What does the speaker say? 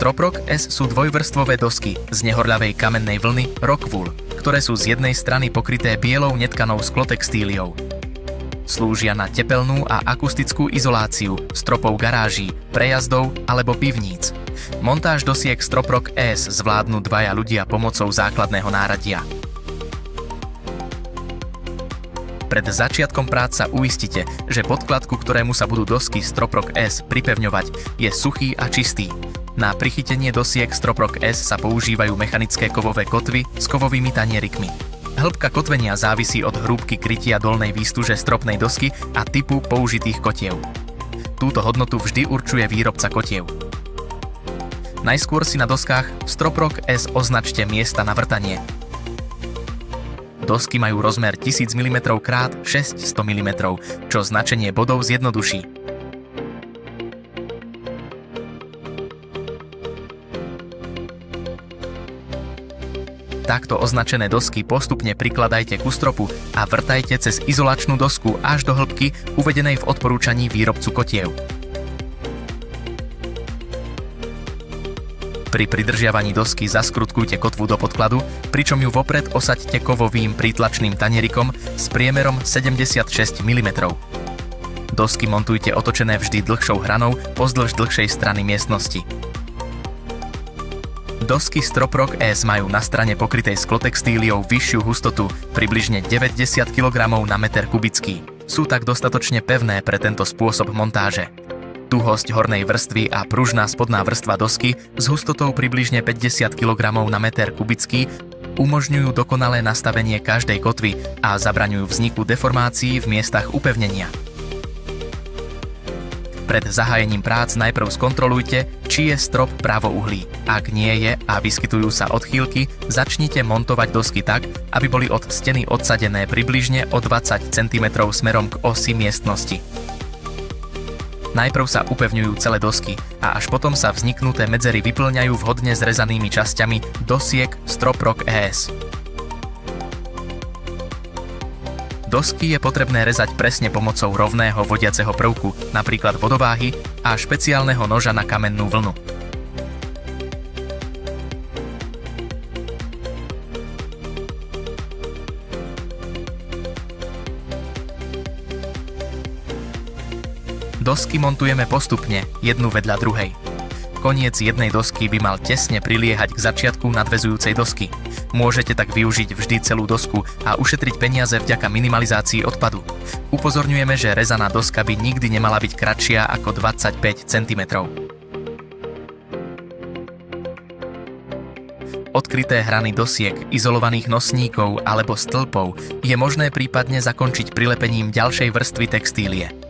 Stroprok S sú dvojvrstvové dosky z nehorľavej kamennej vlny Rockwool, ktoré sú z jednej strany pokryté bielou netkanou sklotextíliou. Slúžia na tepelnú a akustickú izoláciu stropov garáží, prejazdov alebo pivníc. Montáž dosiek Stroprok S zvládnu dvaja ľudia pomocou základného náradia. Pred začiatkom prác sa uistite, že podklad, ku ktorému sa budú dosky Stroprok S pripevňovať, je suchý a čistý. Na prichytenie dosiek Stroprok S sa používajú mechanické kovové kotvy s kovovými tanierikmi. Hĺbka kotvenia závisí od hrúbky krytia dolnej výstuže stropnej dosky a typu použitých kotiev. Túto hodnotu vždy určuje výrobca kotiev. Najskôr si na doskách Stroprok S označte miesta na vrtanie. Dosky majú rozmer 1000 mm x 600 mm, čo značenie bodov zjednoduší. Takto označené dosky postupne prikladajte ku stropu a vrtajte cez izolačnú dosku až do hĺbky uvedenej v odporúčaní výrobcu kotiev. Pri pridržiavaní dosky zaskrutkujte kotvu do podkladu, pričom ju vopred osaďte kovovým prítlačným tanierikom s priemerom 76 mm. Dosky montujte otočené vždy dlhšou hranou pozdĺž dlhšej strany miestnosti. Dosky Stroprok S majú na strane pokrytej sklotextíliou vyššiu hustotu, približne 90 kg na meter kubický. Sú tak dostatočne pevné pre tento spôsob montáže. Tuhosť hornej vrstvy a pružná spodná vrstva dosky s hustotou približne 50 kg na meter kubický umožňujú dokonalé nastavenie každej kotvy a zabraňujú vzniku deformácií v miestach upevnenia. Pred zahájením prác najprv skontrolujte, či je strop pravouhlý. Ak nie je a vyskytujú sa odchýlky, začnite montovať dosky tak, aby boli od steny odsadené približne o 20 cm smerom k osi miestnosti. Najprv sa upevňujú celé dosky a až potom sa vzniknuté medzery vyplňajú vhodne zrezanými časťami dosiek Stroprok S. Dosky je potrebné rezať presne pomocou rovného vodiaceho prvku, napríklad vodováhy a špeciálneho noža na kamennú vlnu. Dosky montujeme postupne, jednu vedľa druhej. Koniec jednej dosky by mal tesne priliehať k začiatku nadväzujúcej dosky. Môžete tak využiť vždy celú dosku a ušetriť peniaze vďaka minimalizácii odpadu. Upozorňujeme, že rezaná doska by nikdy nemala byť kratšia ako 25 cm. Odkryté hrany dosiek, izolovaných nosníkov alebo stĺpov je možné prípadne zakončiť prilepením ďalšej vrstvy textílie.